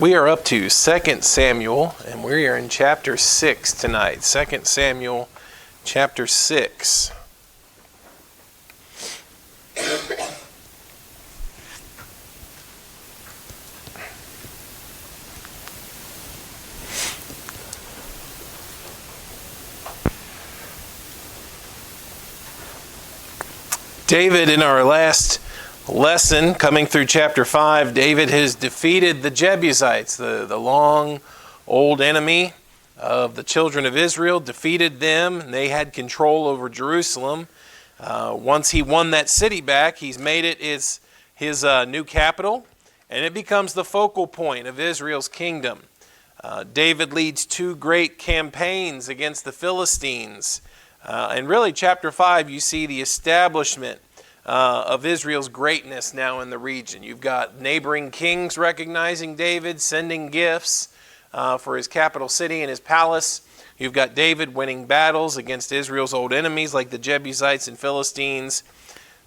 We are up to 2 Samuel, and we are in chapter 6 tonight. 2 Samuel, chapter 6. David, in our last lesson, coming through chapter 5, David has defeated the Jebusites, the long, old enemy of the children of Israel, defeated them, and they had control over Jerusalem. Once he won that city back, he's made it his new capital, and it becomes the focal point of Israel's kingdom. David leads two great campaigns against the Philistines. And really, chapter 5, you see the establishment of Israel's greatness now in the region. You've got neighboring kings recognizing David, sending gifts for his capital city and his palace. You've got David winning battles against Israel's old enemies like the Jebusites and Philistines.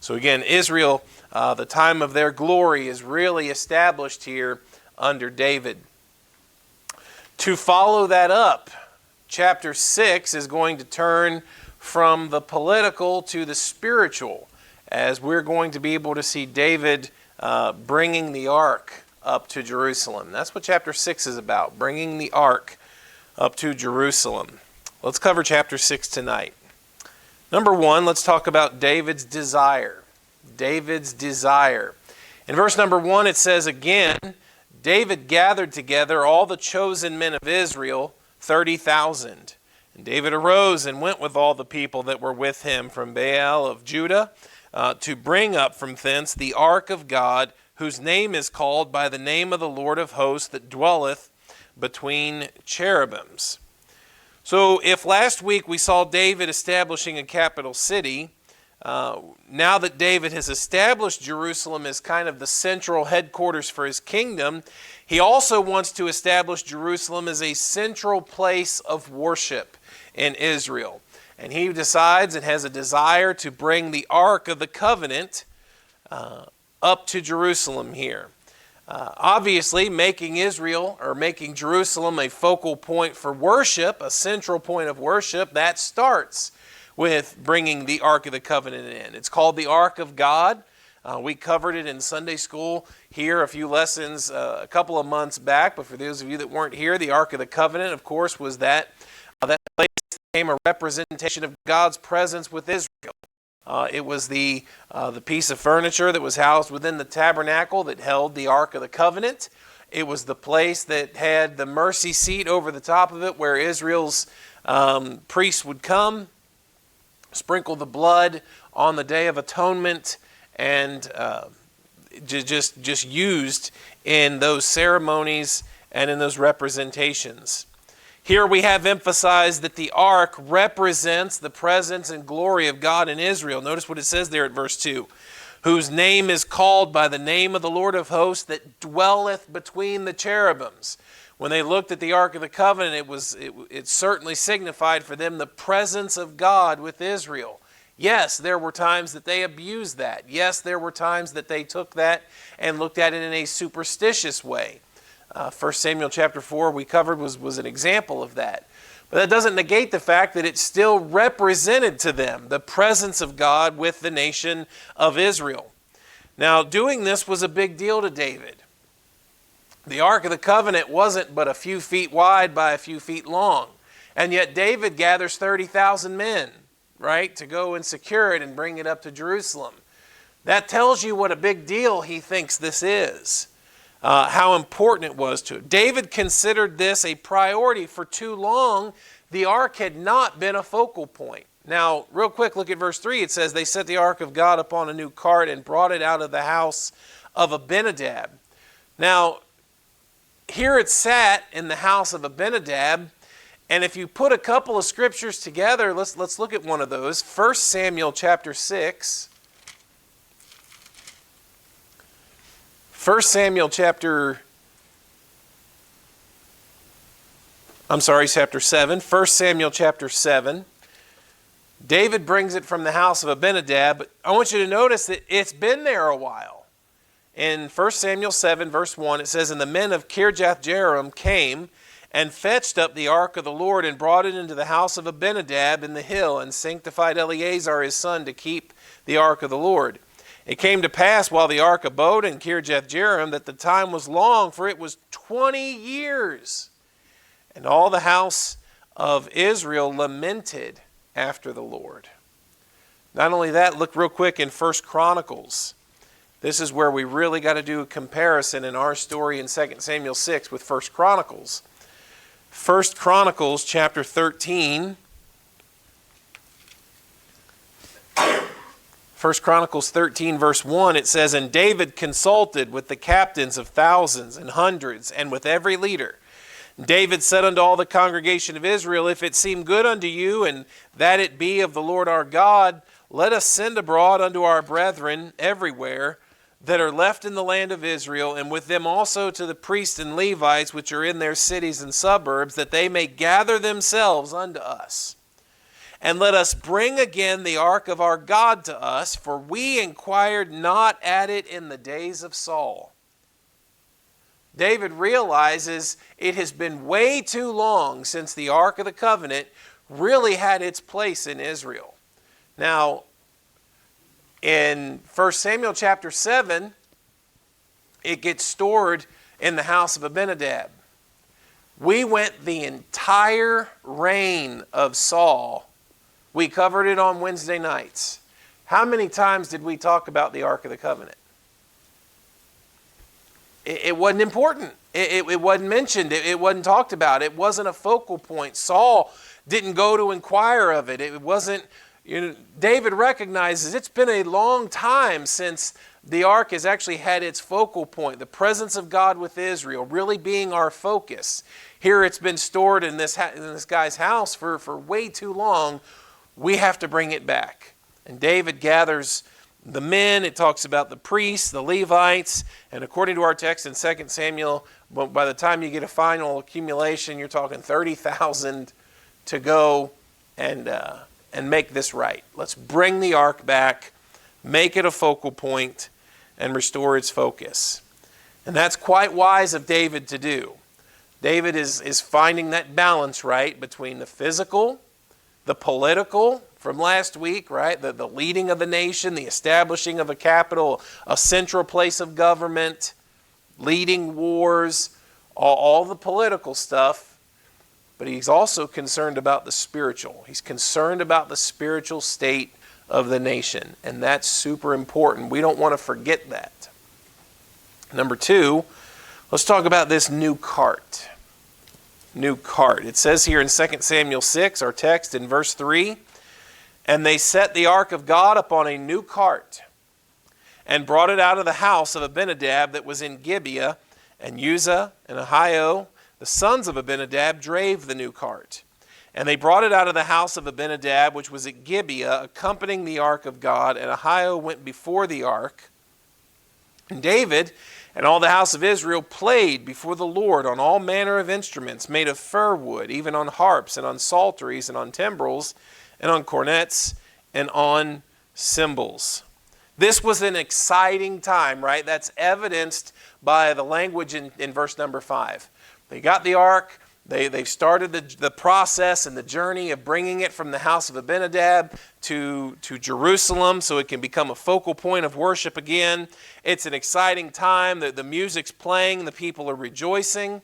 So again, Israel, the time of their glory is really established here under David. To follow that up, chapter 6 is going to turn from the political to the spiritual, as we're going to be able to see David bringing the ark up to Jerusalem. That's what chapter 6 is about, bringing the ark up to Jerusalem. Let's cover chapter 6 tonight. Number 1, let's talk about David's desire. David's desire. In verse number 1, it says again, David gathered together all the chosen men of Israel, 30,000. And David arose and went with all the people that were with him from Baal of Judah, to bring up from thence the ark of God, whose name is called by the name of the Lord of hosts, that dwelleth between cherubims. So if last week we saw David establishing a capital city, now that David has established Jerusalem as kind of the central headquarters for his kingdom, he also wants to establish Jerusalem as a central place of worship in Israel. And he decides and has a desire to bring the Ark of the Covenant up to Jerusalem here. Obviously, making Jerusalem a focal point for worship, a central point of worship, that starts with bringing the Ark of the Covenant in. It's called the Ark of God. We covered it in Sunday school here, a few lessons a couple of months back. But for those of you that weren't here, the Ark of the Covenant, of course, was that place became a representation of God's presence with Israel. It was the piece of furniture that was housed within the tabernacle that held the Ark of the Covenant. It was the place that had the mercy seat over the top of it, where Israel's priests would come, sprinkle the blood on the Day of Atonement, and just used in those ceremonies and in those representations. Here we have emphasized that the ark represents the presence and glory of God in Israel. Notice what it says there at verse 2. Whose name is called by the name of the Lord of hosts, that dwelleth between the cherubims. When they looked at the Ark of the Covenant, it certainly signified for them the presence of God with Israel. Yes, there were times that they abused that. Yes, there were times that they took that and looked at it in a superstitious way. 1 Samuel chapter 4 we covered was an example of that. But that doesn't negate the fact that it still represented to them the presence of God with the nation of Israel. Now, doing this was a big deal to David. The Ark of the Covenant wasn't but a few feet wide by a few feet long. And yet David gathers 30,000 men, right, to go and secure it and bring it up to Jerusalem. That tells you what a big deal he thinks this is. How important it was to him. David considered this a priority. For too long, the ark had not been a focal point. Now, real quick, look at verse 3. It says, they set the ark of God upon a new cart and brought it out of the house of Abinadab. Now, here it sat in the house of Abinadab. And if you put a couple of scriptures together, let's look at one of those. 1 Samuel chapter 6. 1 Samuel chapter 7. 1 Samuel chapter 7. David brings it from the house of Abinadab, but I want you to notice that it's been there a while. In 1 Samuel 7, verse 1, it says, "And the men of Kirjath-jearim came and fetched up the ark of the Lord and brought it into the house of Abinadab in the hill and sanctified Eleazar his son to keep the ark of the Lord. It came to pass while the ark abode in Kirjath-jearim that the time was long, for it was 20 years. And all the house of Israel lamented after the Lord." Not only that, look real quick in 1 Chronicles. This is where we really got to do a comparison in our story in 2 Samuel 6 with 1 Chronicles. 1 Chronicles chapter 13. 1 Chronicles 13 verse 1, it says, "And David consulted with the captains of thousands and hundreds, and with every leader. David said unto all the congregation of Israel, If it seem good unto you, and that it be of the Lord our God, let us send abroad unto our brethren everywhere that are left in the land of Israel, and with them also to the priests and Levites which are in their cities and suburbs, that they may gather themselves unto us. And let us bring again the ark of our God to us, for we inquired not at it in the days of Saul." David realizes it has been way too long since the Ark of the Covenant really had its place in Israel. Now, in 1 Samuel chapter 7, it gets stored in the house of Abinadab. We went the entire reign of Saul. We covered it on Wednesday nights. How many times did we talk about the Ark of the Covenant? It wasn't important. It wasn't mentioned. It wasn't talked about. It wasn't a focal point. Saul didn't go to inquire of it. It wasn't, David recognizes it's been a long time since the ark has actually had its focal point, the presence of God with Israel really being our focus. Here it's been stored in this guy's house for way too long. We have to bring it back. And David gathers the men. It talks about the priests, the Levites, and according to our text in 2 Samuel, by the time you get a final accumulation, you're talking 30,000 to go and make this right. Let's bring the ark back, make it a focal point, and restore its focus. And that's quite wise of David to do. David is finding that balance right between the physical, the political, from last week, right? The leading of the nation, the establishing of a capital, a central place of government, leading wars, all the political stuff. But he's also concerned about the spiritual. He's concerned about the spiritual state of the nation. And that's super important. We don't want to forget that. Number 2, let's talk about this new cart. New cart. It says here in 2 Samuel 6, our text in verse 3, "And they set the ark of God upon a new cart, and brought it out of the house of Abinadab that was in Gibeah, and Uzzah and Ahio, the sons of Abinadab, drave the new cart. And they brought it out of the house of Abinadab, which was at Gibeah, accompanying the ark of God, and Ahio went before the ark. And David and all the house of Israel played before the Lord on all manner of instruments made of fir wood, even on harps and on psalteries and on timbrels and on cornets and on cymbals." This was an exciting time, right? That's evidenced by the language in verse number 5. They got the ark. They've started the process and the journey of bringing it from the house of Abinadab to Jerusalem so it can become a focal point of worship again. It's an exciting time. The music's playing. The people are rejoicing.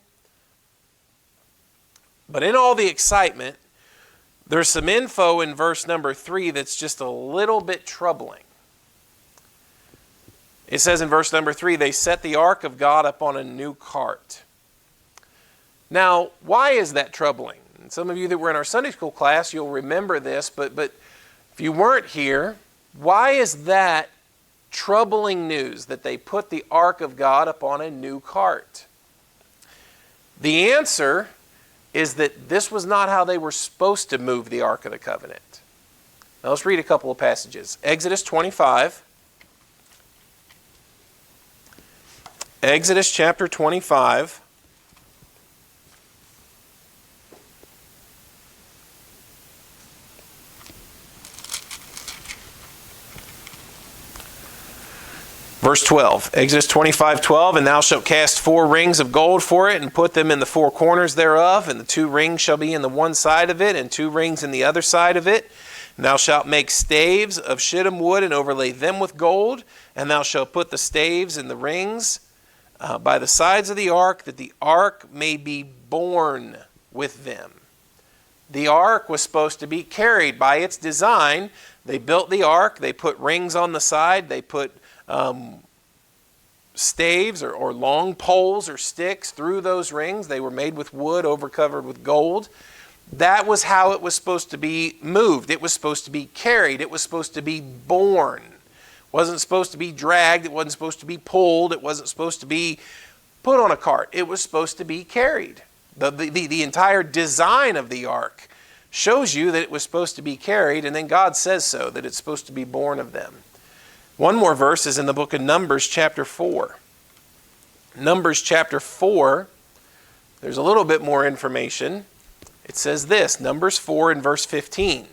But in all the excitement, there's some info in verse number 3 that's just a little bit troubling. It says in verse number 3, "They set the ark of God upon a new cart." Now, why is that troubling? And some of you that were in our Sunday school class, you'll remember this, but if you weren't here, why is that troubling news that they put the ark of God upon a new cart? The answer is that this was not how they were supposed to move the Ark of the Covenant. Now let's read a couple of passages. Exodus 25. Exodus chapter 25. Verse 12, Exodus 25:12, and thou shalt cast 4 rings of gold for it, and put them in the 4 corners thereof, and the 2 rings shall be in the one side of it, and 2 rings in the other side of it. And thou shalt make staves of shittim wood, and overlay them with gold, and thou shalt put the staves and the rings by the sides of the ark, that the ark may be borne with them. The ark was supposed to be carried. By its design, they built the ark, they put rings on the side, they put staves or long poles or sticks through those rings. They were made with wood, overcovered with gold. That was how it was supposed to be moved. It was supposed to be carried. It was supposed to be borne. It wasn't supposed to be dragged. It wasn't supposed to be pulled. It wasn't supposed to be put on a cart. It was supposed to be carried. The entire design of the ark shows you that it was supposed to be carried, and then God says so, that it's supposed to be borne of them. One more verse is in the book of Numbers chapter 4. Numbers chapter 4, there's a little bit more information. It says this, Numbers 4 and verse 15.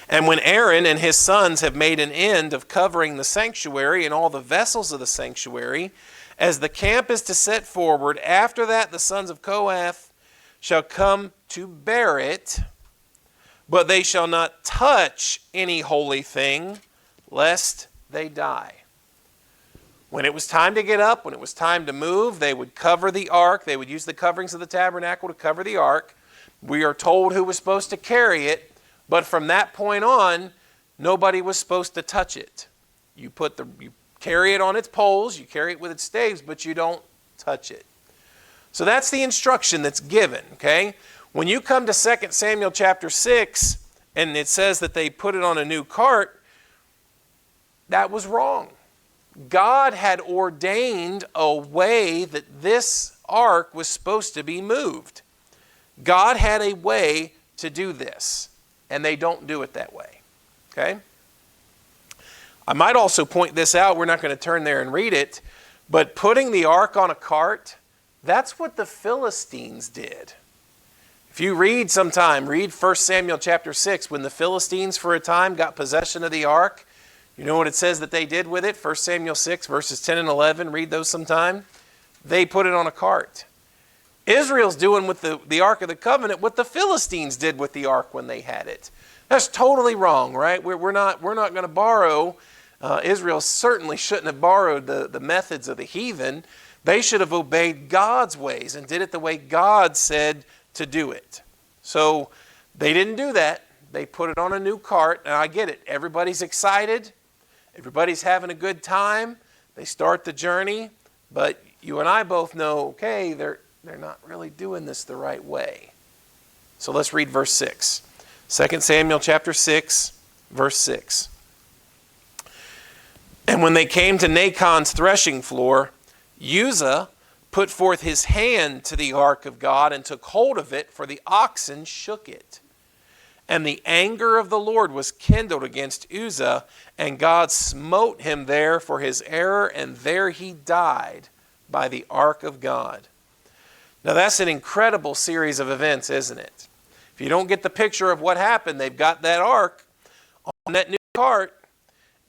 And when Aaron and his sons have made an end of covering the sanctuary and all the vessels of the sanctuary, as the camp is to set forward, after that the sons of Kohath shall come to bear it, but they shall not touch any holy thing, lest they die. When it was time to get up, when it was time to move, they would cover the ark. They would use the coverings of the tabernacle to cover the ark. We are told who was supposed to carry it, but from that point on, nobody was supposed to touch it. You carry it on its poles, you carry it with its staves, but you don't touch it. So that's the instruction that's given, okay? When you come to 2 Samuel chapter 6, and it says that they put it on a new cart, that was wrong. God had ordained a way that this ark was supposed to be moved. God had a way to do this, and they don't do it that way. Okay? I might also point this out. We're not going to turn there and read it, but putting the ark on a cart, that's what the Philistines did. If you read 1 Samuel chapter 6, when the Philistines for a time got possession of the ark, you know what it says that they did with it? 1 Samuel 6, verses 10 and 11. Read those sometime. They put it on a cart. Israel's doing with the Ark of the Covenant what the Philistines did with the ark when they had it. That's totally wrong, right? We're not going to borrow. Israel certainly shouldn't have borrowed the methods of the heathen. They should have obeyed God's ways and did it the way God said to do it. So they didn't do that. They put it on a new cart, and I get it. Everybody's excited. Everybody's having a good time. They start the journey, but you and I both know, okay, they're not really doing this the right way. So let's read verse 6. 2 Samuel chapter 6, verse 6. And when they came to Nachon's threshing floor, Uzzah put forth his hand to the ark of God and took hold of it, for the oxen shook it. And the anger of the Lord was kindled against Uzzah, and God smote him there for his error, and there he died by the ark of God. Now that's an incredible series of events, isn't it? If you don't get the picture of what happened, they've got that ark on that new cart,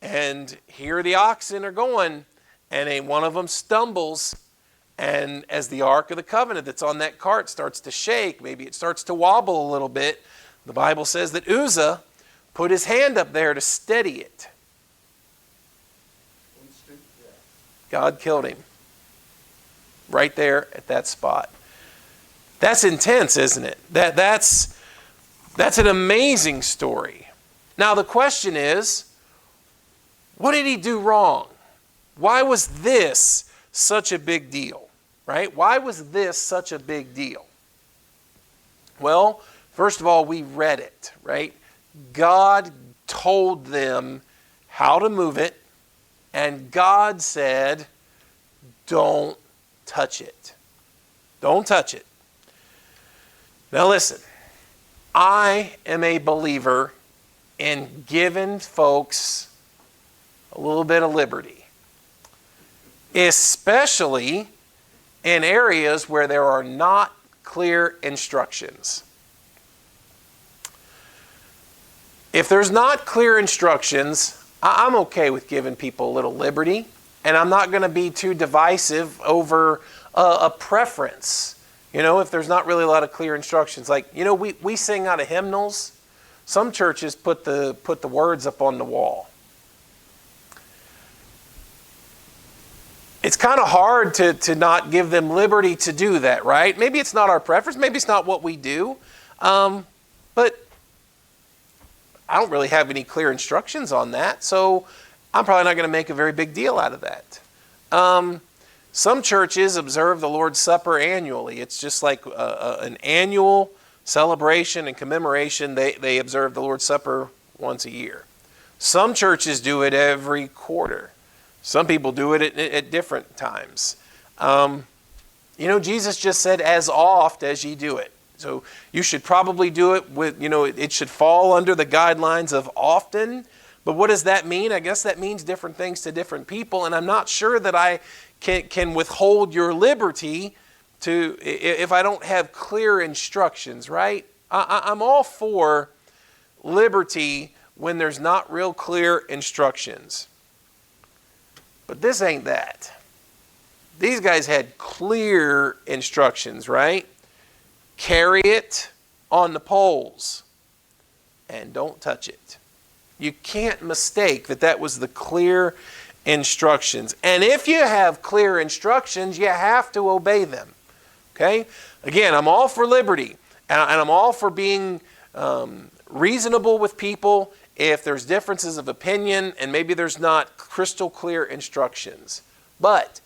and here the oxen are going, and one of them stumbles, and as the Ark of the Covenant that's on that cart starts to shake, maybe it starts to wobble a little bit, the Bible says that Uzzah put his hand up there to steady it. God killed him right there at that spot. That's intense, isn't it? That's an amazing story. Now the question is, what did he do wrong? Why was this such a big deal? Right? Why was this such a big deal? Well, first of all, we read it, right? God told them how to move it, and God said, don't touch it. Don't touch it. Now listen, I am a believer in giving folks a little bit of liberty, especially in areas where there are not clear instructions. If there's not clear instructions, I'm okay with giving people a little liberty, and I'm not going to be too divisive over a preference. If there's not really a lot of clear instructions. Like, we sing out of hymnals. Some churches put the words up on the wall. It's kind of hard to not give them liberty to do that, right? Maybe it's not our preference. Maybe it's not what we do. But I don't really have any clear instructions on that, so I'm probably not going to make a very big deal out of that. Some churches observe the Lord's Supper annually. It's just like an annual celebration and commemoration. They observe the Lord's Supper once a year. Some churches do it every quarter. Some people do it at different times. Jesus just said, as oft as ye do it. So you should probably do it with, it should fall under the guidelines of often. But what does that mean? I guess that means different things to different people. And I'm not sure that I can withhold your liberty if I don't have clear instructions, right? I'm all for liberty when there's not real clear instructions. But this ain't that. These guys had clear instructions, right? Carry it on the poles and don't touch it. You can't mistake that was the clear instructions. And if you have clear instructions, you have to obey them. Okay? Again, I'm all for liberty, and I'm all for being reasonable with people if there's differences of opinion and maybe there's not crystal clear instructions. But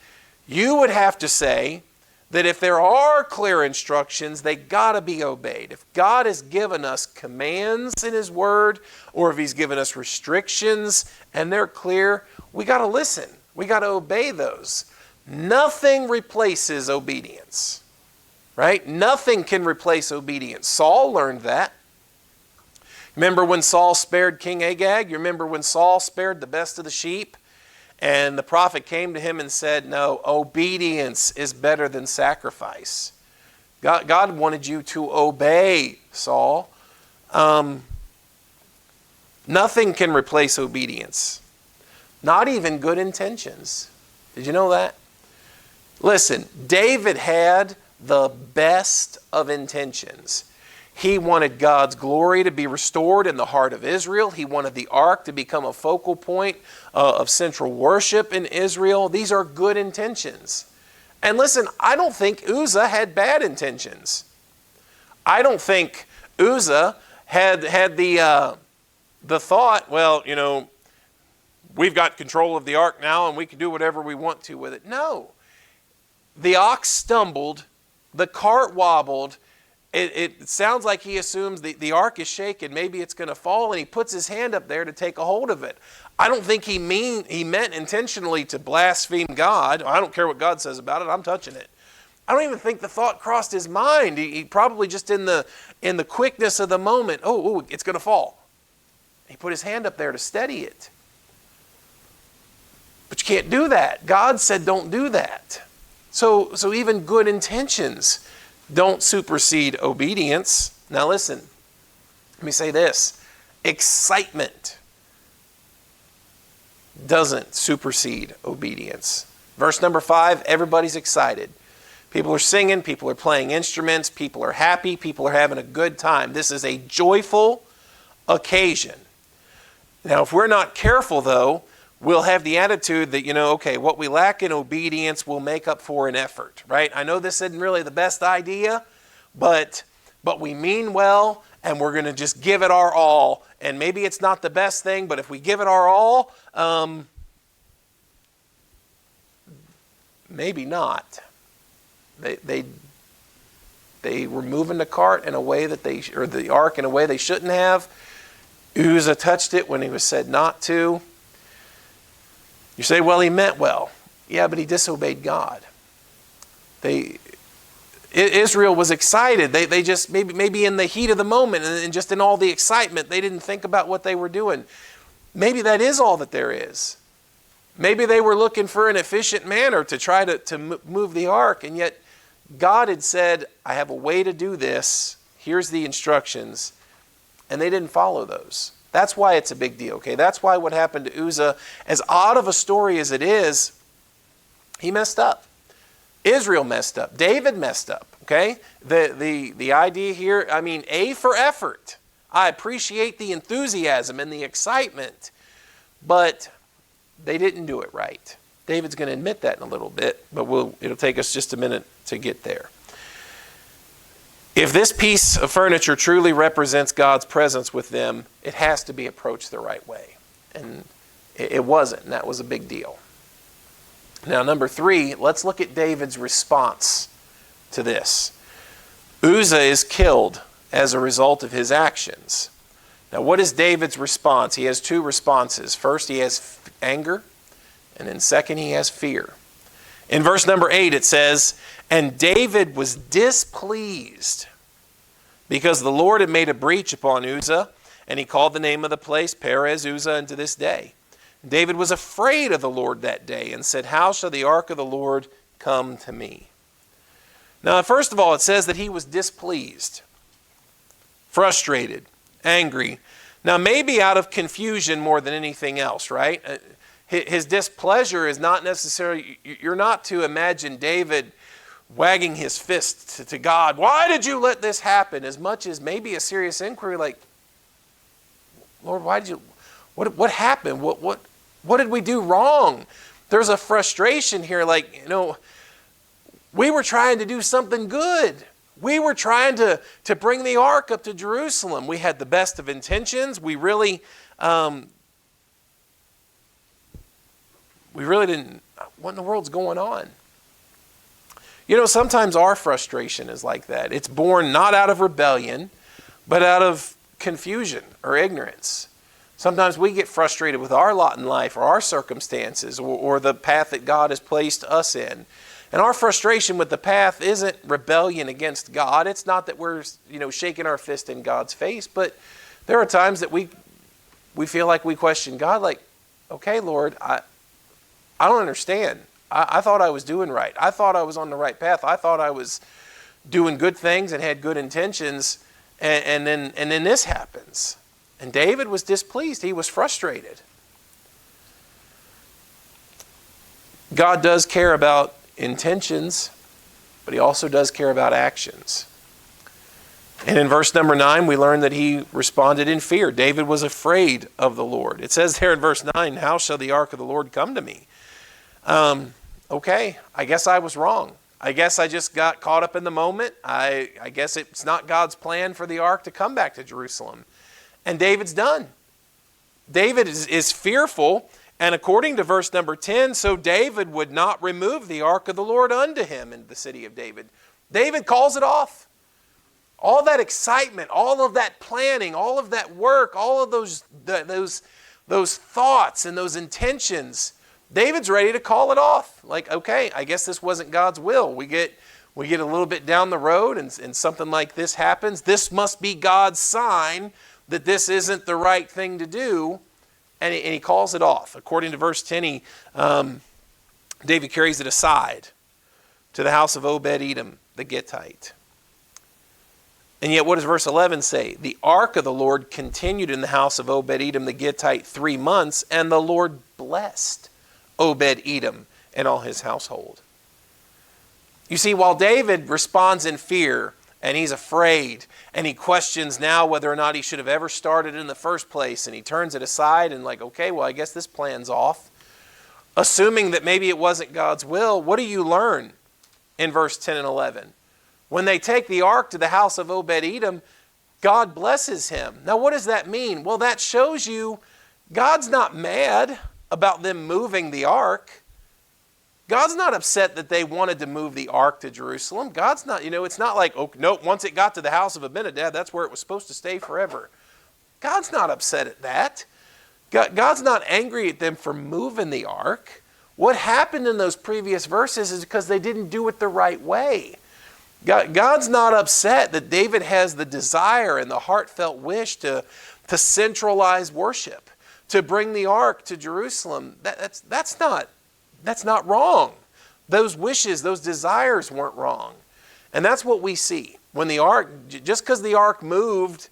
you would have to say that if there are clear instructions, they got to be obeyed. If God has given us commands in His Word, or if He's given us restrictions and they're clear, we got to listen. We got to obey those. Nothing replaces obedience, right? Nothing can replace obedience. Saul learned that. Remember when Saul spared King Agag? You remember when Saul spared the best of the sheep? And the prophet came to him and said, no, obedience is better than sacrifice. God wanted you to obey, Saul. Nothing can replace obedience. Not even good intentions. Did you know that? Listen, David had the best of intentions. He wanted God's glory to be restored in the heart of Israel. He wanted the ark to become a focal point of central worship in Israel. These are good intentions. And listen, I don't think Uzzah had bad intentions. I don't think Uzzah had the thought, well, we've got control of the ark now and we can do whatever we want to with it. No. The ox stumbled, the cart wobbled. It sounds like he assumes the ark is shaken, maybe it's going to fall, and he puts his hand up there to take a hold of it. I don't think he meant intentionally to blaspheme God. I don't care what God says about it, I'm touching it. I don't even think the thought crossed his mind. He probably just in the quickness of the moment, oh, it's going to fall. He put his hand up there to steady it. But you can't do that. God said don't do that. So even good intentions don't supersede obedience. Now listen, let me say this. Excitement doesn't supersede obedience. Verse number 5, everybody's excited. People are singing, people are playing instruments, people are happy, people are having a good time. This is a joyful occasion. Now, if we're not careful, though, we'll have the attitude that, what we lack in obedience we'll make up for in effort, right? I know this isn't really the best idea, but we mean well, and we're going to just give it our all. And maybe it's not the best thing, but if we give it our all, maybe not. They were moving the cart in a way or the ark in a way they shouldn't have. Uzzah touched it when he was said not to. You say, well, he meant well. Yeah, but he disobeyed God. Israel was excited. They just, maybe in the heat of the moment and just in all the excitement, they didn't think about what they were doing. Maybe that is all that there is. Maybe they were looking for an efficient manner to try to move the ark, and yet God had said, I have a way to do this. Here's the instructions. And they didn't follow those. That's why it's a big deal, okay? That's why what happened to Uzzah, as odd of a story as it is, he messed up. Israel messed up. David messed up, okay? The idea here, I mean, A for effort. I appreciate the enthusiasm and the excitement, but they didn't do it right. David's going to admit that in a little bit, but it'll take us just a minute to get there. If this piece of furniture truly represents God's presence with them, it has to be approached the right way. And it wasn't, and that was a big deal. Now, number 3, let's look at David's response to this. Uzzah is killed as a result of his actions. Now, what is David's response? He has 2 responses. First, he has anger, and then second, he has fear. In verse number 8, it says, "And David was displeased because the Lord had made a breach upon Uzzah, and he called the name of the place Perez Uzzah unto this day. David was afraid of the Lord that day and said, how shall the ark of the Lord come to me?" Now, first of all, it says that he was displeased, frustrated, angry. Now, maybe out of confusion more than anything else, right? His displeasure is not necessarily, you're not to imagine David wagging his fist to God. Why did you let this happen? As much as maybe a serious inquiry like, Lord, why did you, what happened? What did we do wrong? There's a frustration here like, we were trying to do something good. We were trying to bring the ark up to Jerusalem. We had the best of intentions. We really didn't, what in the world's going on? Sometimes our frustration is like that. It's born not out of rebellion, but out of confusion or ignorance. Sometimes we get frustrated with our lot in life or our circumstances or the path that God has placed us in. And our frustration with the path isn't rebellion against God. It's not that we're, shaking our fist in God's face, but there are times that we feel like we question God, like, okay, Lord, I don't understand. I thought I was doing right. I thought I was on the right path. I thought I was doing good things and had good intentions, and then this happens. And David was displeased. He was frustrated. God does care about intentions, but he also does care about actions. And in verse number 9, we learn that he responded in fear. David was afraid of the Lord. It says there in verse 9, how shall the ark of the Lord come to me? Okay, I guess I was wrong. I guess I just got caught up in the moment. I guess it's not God's plan for the ark to come back to Jerusalem. And David's done. David is fearful, and according to verse number 10, so David would not remove the ark of the Lord unto him in the city of David. David calls it off. All that excitement, all of that planning, all of that work, all of those thoughts and those intentions, David's ready to call it off. Like, okay, I guess this wasn't God's will. We get a little bit down the road and something like this happens. This must be God's sign that this isn't the right thing to do. And he calls it off. According to verse 10, David carries it aside to the house of Obed-Edom, the Gittite. And yet what does verse 11 say? The ark of the Lord continued in the house of Obed-Edom, the Gittite 3 months, and the Lord blessed Obed-Edom and all his household. You see, while David responds in fear, and he's afraid, and he questions now whether or not he should have ever started in the first place, and he turns it aside and like, okay, well, I guess this plan's off. Assuming that maybe it wasn't God's will, what do you learn in verse 10 and 11? When they take the ark to the house of Obed-Edom, God blesses him. Now, what does that mean? Well, that shows you God's not mad about them moving the ark. God's not upset that they wanted to move the ark to Jerusalem. God's not, it's not like, oh, no, once it got to the house of Abinadab, that's where it was supposed to stay forever. God's not upset at that. God's not angry at them for moving the ark. What happened in those previous verses is because they didn't do it the right way. God's not upset that David has the desire and the heartfelt wish to centralize worship, to bring the ark to Jerusalem. That's not wrong. Those wishes, those desires weren't wrong. And that's what we see. When the ark, just because the ark moved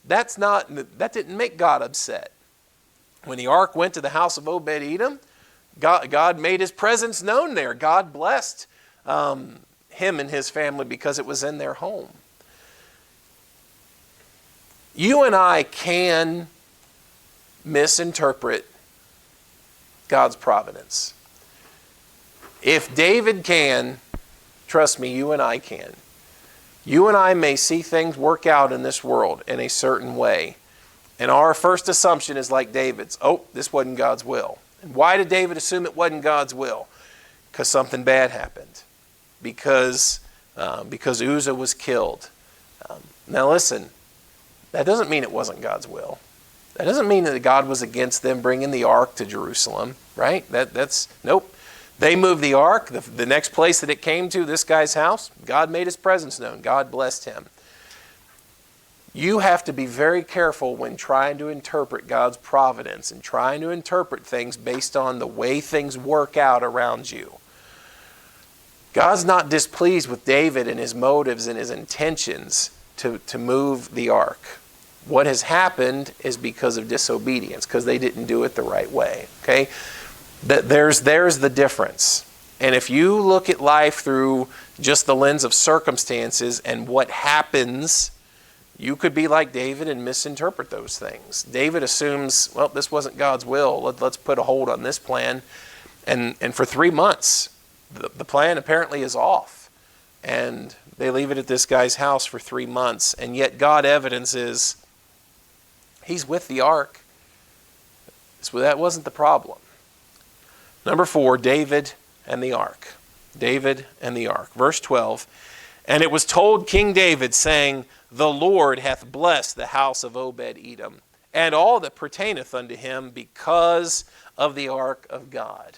that didn't make God upset. When the ark went to the house of Obed-Edom, God made his presence known there. God blessed him and his family because it was in their home. You and I can misinterpret God's providence. If David can, trust me, you and I can. You and I may see things work out in this world in a certain way, and our first assumption is like David's. Oh, this wasn't God's will. And why did David assume it wasn't God's will? Because something bad happened. Because Uzzah was killed. Now listen, that doesn't mean it wasn't God's will. That doesn't mean that God was against them bringing the ark to Jerusalem, right? That's nope. They moved the ark. The next place that it came to, this guy's house, God made his presence known. God blessed him. You have to be very careful when trying to interpret God's providence and trying to interpret things based on the way things work out around you. God's not displeased with David and his motives and his intentions to move the ark. What has happened is because of disobedience, because they didn't do it the right way. Okay? There's the difference. And if you look at life through just the lens of circumstances and what happens, you could be like David and misinterpret those things. David assumes, well, this wasn't God's will. Let's put a hold on this plan. And for 3 months, the plan apparently is off. And they leave it at this guy's house for 3 months. And yet God evidences he's with the ark. So that wasn't the problem. Number 4, David and the ark. David and the ark. Verse 12, and it was told King David, saying, the Lord hath blessed the house of Obed-Edom, and all that pertaineth unto him, because of the ark of God.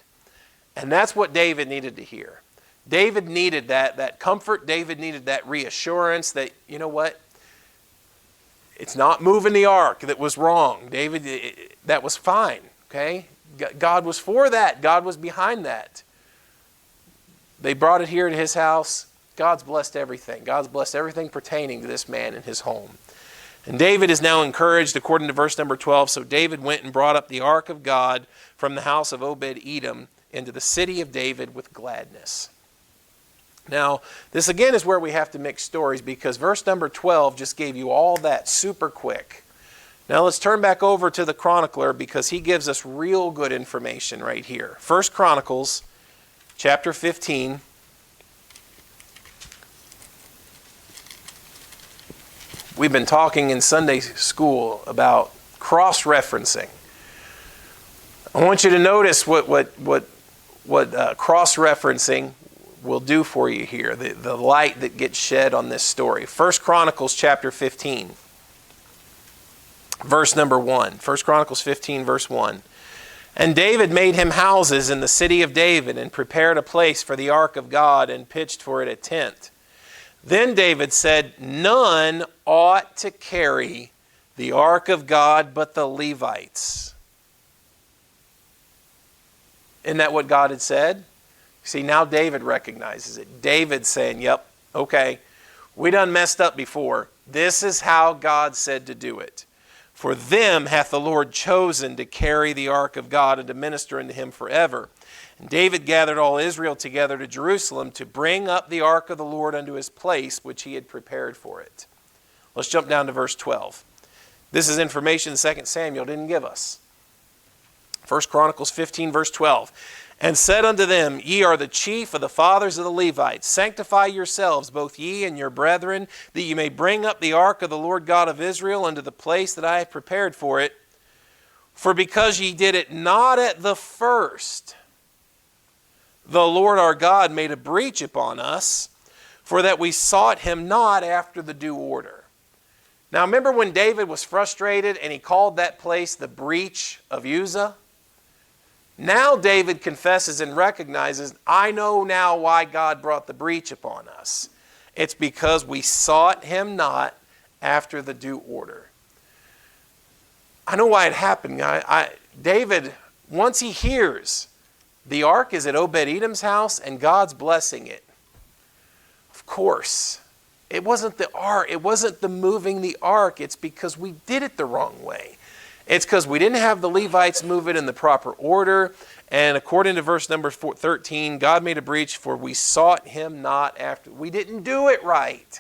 And that's what David needed to hear. David needed that comfort. David needed that reassurance that, you know what? It's not moving the ark that was wrong. David, that was fine, okay? God was for that. God was behind that. They brought it here to his house. God's blessed everything. God's blessed everything pertaining to this man and his home. And David is now encouraged, according to verse number 12. So David went and brought up the ark of God from the house of Obed-Edom into the city of David with gladness. Now, this again is where we have to mix stories, because verse number 12 just gave you all that super quick. Now let's turn back over to the chronicler, because he gives us real good information right here. 1 Chronicles chapter 15. We've been talking in Sunday school about cross-referencing. I want you to notice what cross-referencing will do for you here, the light that gets shed on this story. 1 Chronicles chapter 15, verse number 1. 1 Chronicles 15, verse 1. And David made him houses in the city of David, and prepared a place for the ark of God, and pitched for it a tent. Then David said, none ought to carry the ark of God but the Levites. Isn't that what God had said? See, now David recognizes it. David's saying, yep, okay, we done messed up before. This is how God said to do it. For them hath the Lord chosen to carry the ark of God and to minister unto him forever. And David gathered all Israel together to Jerusalem to bring up the ark of the Lord unto his place, which he had prepared for it. Let's jump down to verse 12. This is information 2 Samuel didn't give us. 1 Chronicles 15, verse 12. And said unto them, ye are the chief of the fathers of the Levites. Sanctify yourselves, both ye and your brethren, that ye may bring up the ark of the Lord God of Israel unto the place that I have prepared for it. For because ye did it not at the first, the Lord our God made a breach upon us, for that we sought him not after the due order. Now remember when David was frustrated and he called that place the breach of Uzzah? Now David confesses and recognizes, I know now why God brought the breach upon us. It's because we sought him not after the due order. I know why it happened. David, once he hears the ark is at Obed-Edom's house and God's blessing it, of course, It wasn't the ark. It wasn't the moving the ark. It's because we did it the wrong way. It's because we didn't have the Levites move it in the proper order. And according to verse number 13, God made a breach, for we sought him not after. We didn't do it right.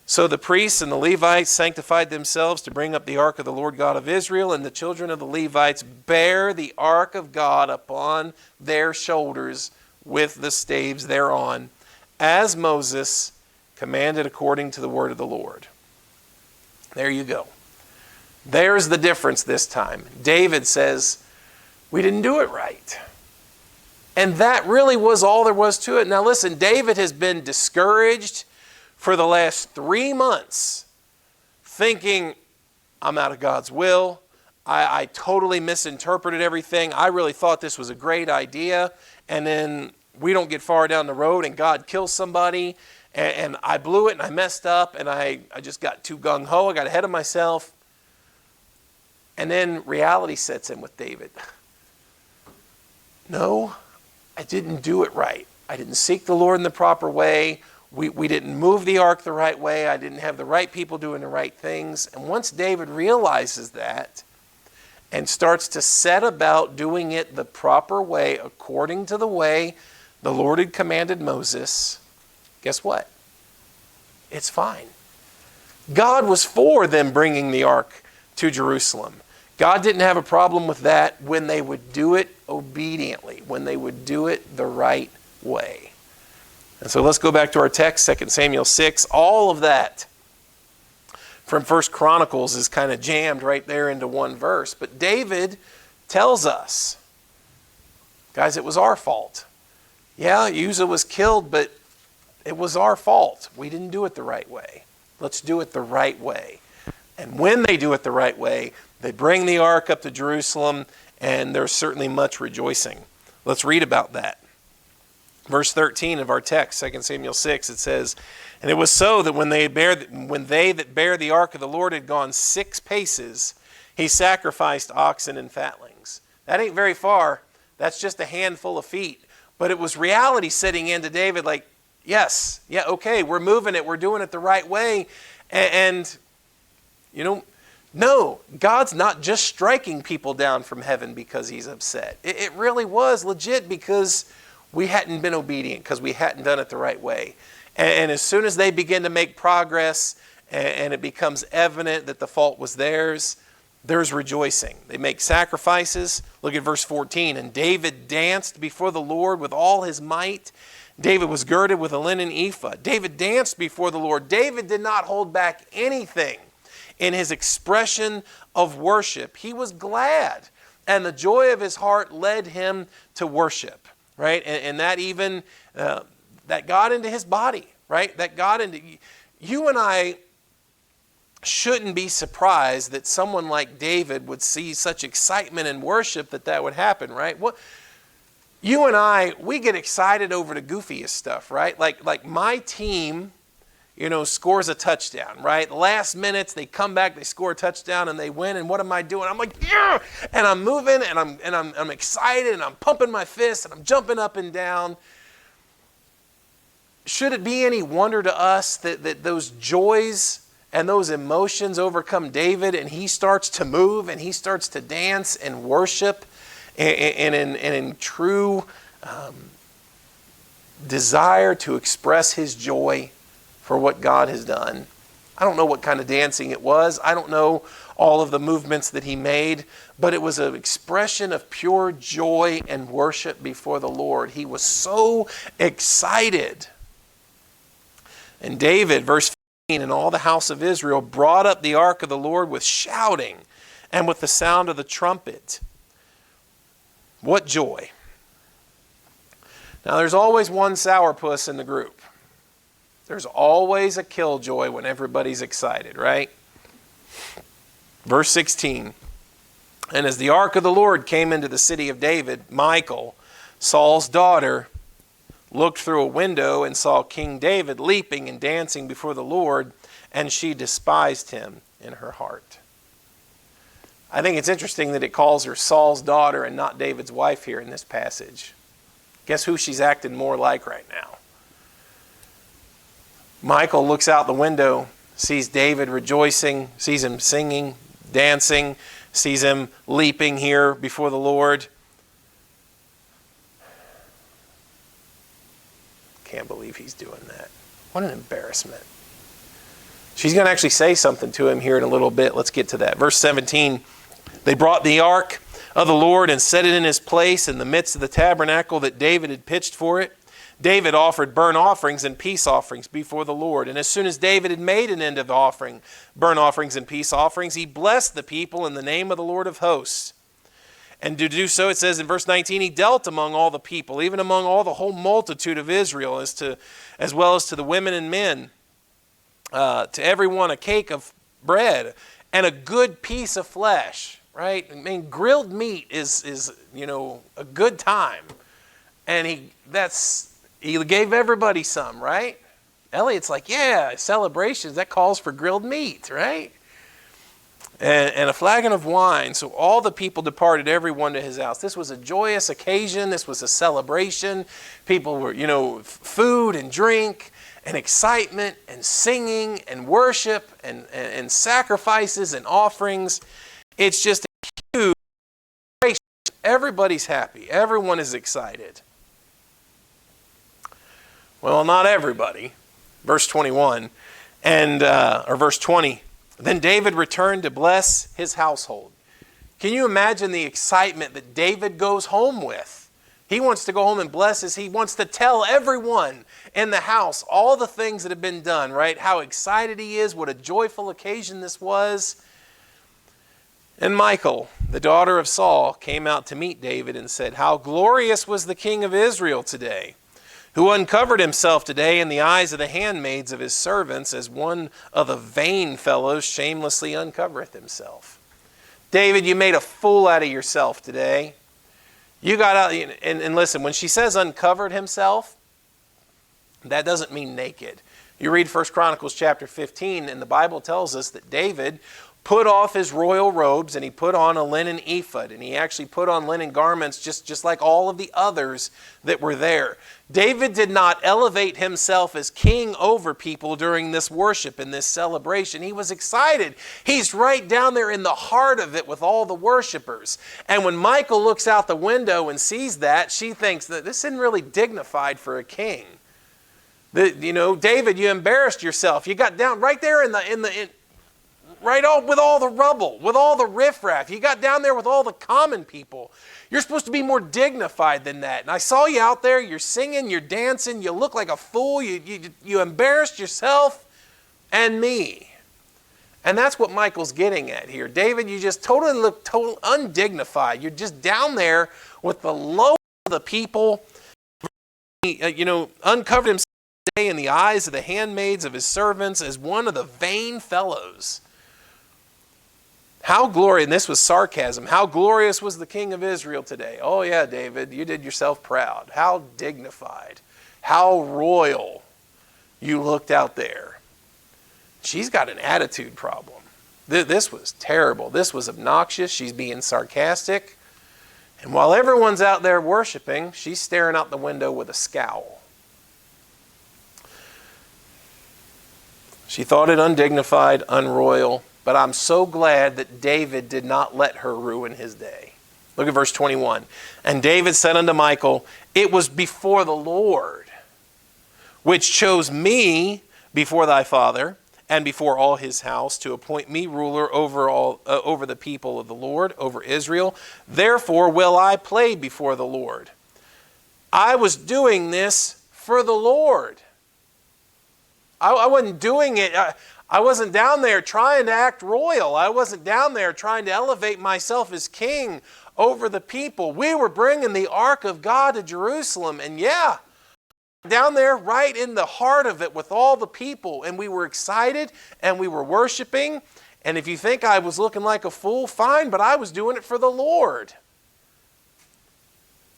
So the priests and the Levites sanctified themselves to bring up the ark of the Lord God of Israel, and the children of the Levites bear the ark of God upon their shoulders with the staves thereon, as Moses commanded according to the word of the Lord. There you go. There's the difference this time. David says, we didn't do it right. And that really was all there was to it. Now listen, David has been discouraged for the last 3 months, thinking, I'm out of God's will. I totally misinterpreted everything. I really thought this was a great idea. And then we don't get far down the road and God kills somebody. And I blew it and I messed up and I just got too gung-ho. I got ahead of myself. And then reality sets in with David. No, I didn't do it right. I didn't seek the Lord in the proper way. We didn't move the ark the right way. I didn't have the right people doing the right things. And once David realizes that and starts to set about doing it the proper way, according to the way the Lord had commanded Moses, guess what? It's fine. God was for them bringing the ark to Jerusalem. God didn't have a problem with that when they would do it obediently, when they would do it the right way. And so let's go back to our text, 2 Samuel 6. All of that from 1 Chronicles is kind of jammed right there into one verse. But David tells us, guys, it was our fault. Yeah, Uzzah was killed, but it was our fault. We didn't do it the right way. Let's do it the right way. And when they do it the right way, they bring the ark up to Jerusalem, and there's certainly much rejoicing. Let's read about that. Verse 13 of our text, 2 Samuel 6, it says, and it was so that when they that bear the ark of the Lord had gone 6 paces, he sacrificed oxen and fatlings. That ain't very far. That's just a handful of feet. But it was reality setting into David like, yes, yeah, okay, we're moving it. We're doing it the right way. And you know, no, God's not just striking people down from heaven because he's upset. It really was legit because we hadn't been obedient, because we hadn't done it the right way. And as soon as they begin to make progress and it becomes evident that the fault was theirs, there's rejoicing. They make sacrifices. Look at verse 14. And David danced before the Lord with all his might. David was girded with a linen ephod. David danced before the Lord. David did not hold back anything in his expression of worship. He was glad, and the joy of his heart led him to worship, right? And that even, that got into his body, right? That got into, you and I shouldn't be surprised that someone like David would see such excitement and worship that would happen, right? What, you and I, we get excited over the goofiest stuff, right? Like my team, you know, scores a touchdown, right? Last minutes, they come back, they score a touchdown, and they win. And what am I doing? I'm like, yeah! And I'm moving, and I'm excited, and I'm pumping my fists, and I'm jumping up and down. Should it be any wonder to us that those joys and those emotions overcome David, and he starts to move, and he starts to dance and worship, and in true desire to express his joy for what God has done? I don't know what kind of dancing it was. I don't know all of the movements that he made, but it was an expression of pure joy and worship before the Lord. He was so excited. And David, verse 15, and all the house of Israel brought up the ark of the Lord with shouting and with the sound of the trumpet. What joy. Now there's always one sourpuss in the group. There's always a killjoy when everybody's excited, right? Verse 16. And as the ark of the Lord came into the city of David, Michal, Saul's daughter, looked through a window and saw King David leaping and dancing before the Lord, and she despised him in her heart. I think it's interesting that it calls her Saul's daughter and not David's wife here in this passage. Guess who she's acting more like right now? Michal looks out the window, sees David rejoicing, sees him singing, dancing, sees him leaping here before the Lord. Can't believe he's doing that. What an embarrassment. She's going to actually say something to him here in a little bit. Let's get to that. Verse 17, they brought the ark of the Lord and set it in his place in the midst of the tabernacle that David had pitched for it. David offered burnt offerings and peace offerings before the Lord. And as soon as David had made an end of offering burnt offerings and peace offerings, he blessed the people in the name of the Lord of hosts. And to do so, it says in verse 19, he dealt among all the people, even among all the whole multitude of Israel, as well as to the women and men, to everyone a cake of bread and a good piece of flesh, right? I mean, grilled meat is a good time. And he gave everybody some, right? Elliot's like, yeah, celebrations, that calls for grilled meat, right? And a flagon of wine. So all the people departed, everyone to his house. This was a joyous occasion. This was a celebration. People were, food and drink and excitement and singing and worship and sacrifices and offerings. It's just a huge celebration. Everybody's happy. Everyone is excited. Well, not everybody. Verse 21 or verse 20. Then David returned to bless his household. Can you imagine the excitement that David goes home with? He wants to go home and bless he wants to tell everyone in the house all the things that have been done, right? How excited he is, what a joyful occasion this was. And Michal, the daughter of Saul, came out to meet David and said, "How glorious was the king of Israel today, who uncovered himself today in the eyes of the handmaids of his servants, as one of the vain fellows shamelessly uncovereth himself." David, you made a fool out of yourself today. You got out, and listen, when she says uncovered himself, that doesn't mean naked. You read 1 Chronicles chapter 15, and the Bible tells us that David put off his royal robes and he put on a linen ephod, and he actually put on linen garments just like all of the others that were there. David did not elevate himself as king over people during this worship and this celebration. He was excited. He's right down there in the heart of it with all the worshipers. And when Michal looks out the window and sees that, she thinks that this isn't really dignified for a king. David, you embarrassed yourself. You got down right there with all the rubble, with all the riffraff. You got down there with all the common people. You're supposed to be more dignified than that. And I saw you out there, you're singing, you're dancing, you look like a fool, you embarrassed yourself and me. And that's what Michal's getting at here. David, you just totally look undignified. You're just down there with the low of the people, uncovered himself today in the eyes of the handmaids of his servants as one of the vain fellows. How glorious, and this was sarcasm, how glorious was the king of Israel today? Oh yeah, David, you did yourself proud. How dignified, how royal you looked out there. She's got an attitude problem. This was terrible. This was obnoxious. She's being sarcastic. And while everyone's out there worshiping, she's staring out the window with a scowl. She thought it undignified, unroyal. But I'm so glad that David did not let her ruin his day. Look at verse 21. And David said unto Michal, "It was before the Lord, which chose me before thy father and before all his house, to appoint me ruler over the people of the Lord, over Israel. Therefore will I play before the Lord." I was doing this for the Lord. I wasn't doing it. I wasn't down there trying to act royal. I wasn't down there trying to elevate myself as king over the people. We were bringing the ark of God to Jerusalem. And yeah, down there right in the heart of it with all the people. And we were excited and we were worshiping. And if you think I was looking like a fool, fine, but I was doing it for the Lord.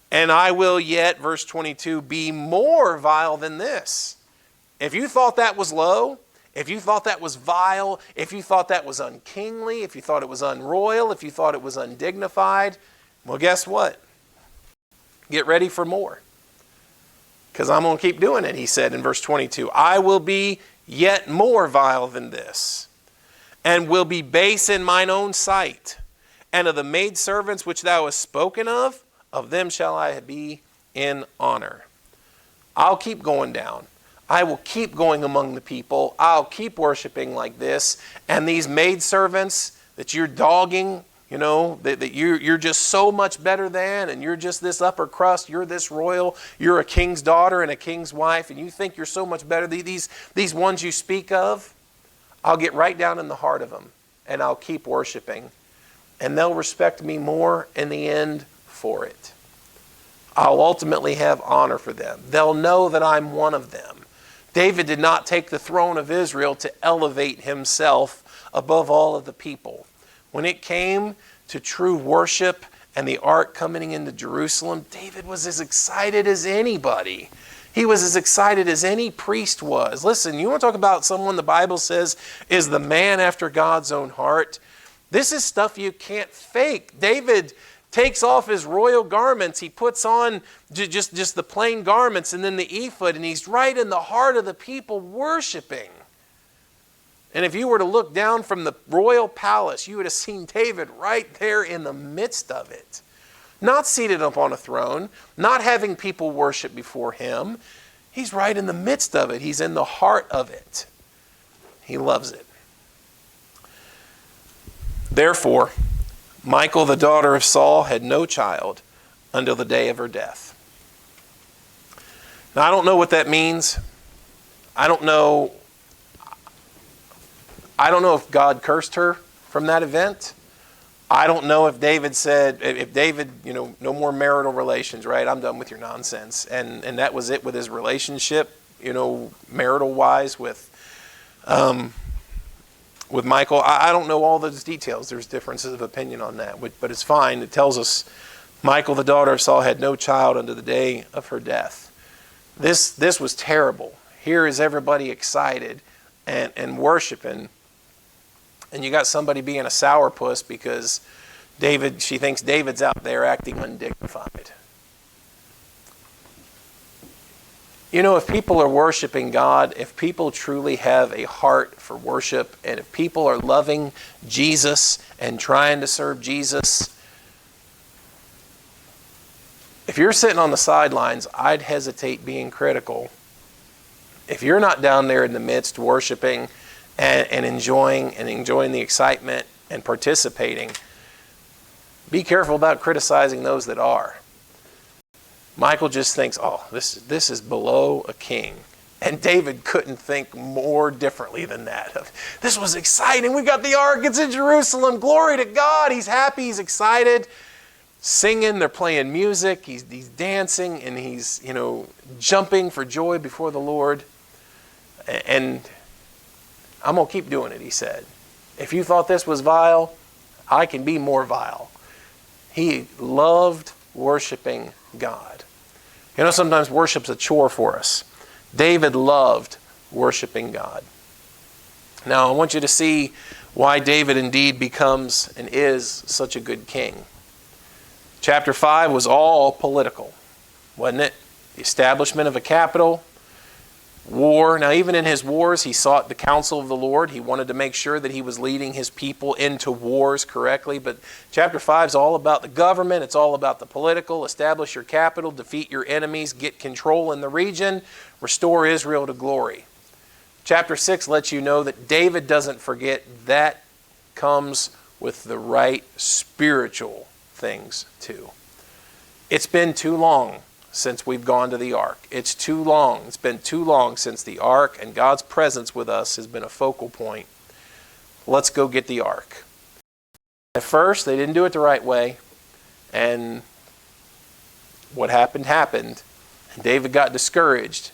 And I will yet, verse 22, be more vile than this. If you thought that was low, if you thought that was vile, if you thought that was unkingly, if you thought it was unroyal, if you thought it was undignified, well, guess what? Get ready for more. Because I'm going to keep doing it, he said in verse 22. I will be yet more vile than this, and will be base in mine own sight. And of the maidservants which thou hast spoken of them shall I be in honor. I'll keep going down. I will keep going among the people. I'll keep worshiping like this. And these maidservants that you're dogging, that you're just so much better than, and you're just this upper crust, you're this royal, you're a king's daughter and a king's wife, and you think you're so much better. These ones you speak of, I'll get right down in the heart of them, and I'll keep worshiping. And they'll respect me more in the end for it. I'll ultimately have honor for them. They'll know that I'm one of them. David did not take the throne of Israel to elevate himself above all of the people. When it came to true worship and the ark coming into Jerusalem, David was as excited as anybody. He was as excited as any priest was. Listen, you want to talk about someone the Bible says is the man after God's own heart? This is stuff you can't fake. David takes off his royal garments. He puts on just the plain garments and then the ephod, and he's right in the heart of the people worshiping. And if you were to look down from the royal palace, you would have seen David right there in the midst of it. Not seated up on a throne, not having people worship before him. He's right in the midst of it. He's in the heart of it. He loves it. Therefore, Michal, the daughter of Saul, had no child until the day of her death. Now, I don't know what that means. I don't know if God cursed her from that event. I don't know if David said, no more marital relations, right? I'm done with your nonsense. And that was it with his relationship, marital-wise with Michal. I don't know all those details. There's differences of opinion on that, but it's fine. It tells us Michal, the daughter of Saul, had no child unto the day of her death. This was terrible. Here is everybody excited and worshiping, and you got somebody being a sourpuss because she thinks David's out there acting undignified. If people are worshiping God, if people truly have a heart for worship, and if people are loving Jesus and trying to serve Jesus, if you're sitting on the sidelines, I'd hesitate being critical. If you're not down there in the midst worshiping and enjoying the excitement and participating, be careful about criticizing those that are. Michal just thinks, this is below a king. And David couldn't think more differently than that. This was exciting. We got the ark. It's in Jerusalem. Glory to God. He's happy. He's excited. Singing. They're playing music. He's dancing. And he's, jumping for joy before the Lord. And I'm going to keep doing it, he said. If you thought this was vile, I can be more vile. He loved worshiping God. Sometimes worship's a chore for us. David loved worshiping God. Now, I want you to see why David indeed becomes and is such a good king. Chapter 5 was all political, wasn't it? The establishment of a capital, war. Now, even in his wars, he sought the counsel of the Lord. He wanted to make sure that he was leading his people into wars correctly. But chapter 5 is all about the government. It's all about the political. Establish your capital, defeat your enemies, get control in the region, restore Israel to glory. Chapter 6 lets you know that David doesn't forget that comes with the right spiritual things too. It's been too long since we've gone to the ark. It's too long. It's been too long since the ark and God's presence with us has been a focal point. Let's go get the ark. At first, they didn't do it the right way. And what happened. And David got discouraged.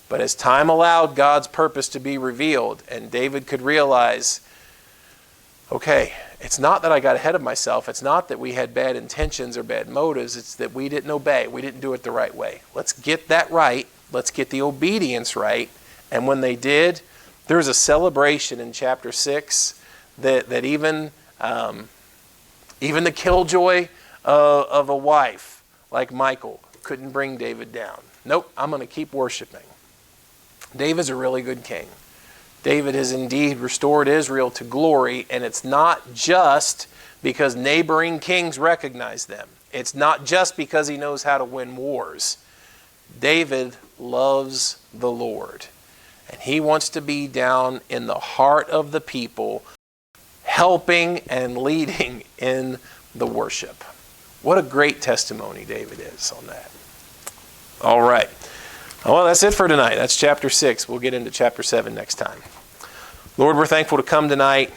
But as time allowed God's purpose to be revealed, and David could realize, okay, it's not that I got ahead of myself. It's not that we had bad intentions or bad motives. It's that we didn't obey. We didn't do it the right way. Let's get that right. Let's get the obedience right. And when they did, there was a celebration in chapter 6 that even the killjoy of a wife like Michal couldn't bring David down. Nope, I'm going to keep worshiping. David's a really good king. David has indeed restored Israel to glory, and it's not just because neighboring kings recognize them. It's not just because he knows how to win wars. David loves the Lord, and he wants to be down in the heart of the people, helping and leading in the worship. What a great testimony David is on that. All right. Well, that's it for tonight. That's chapter 6. We'll get into chapter 7 next time. Lord, we're thankful to come tonight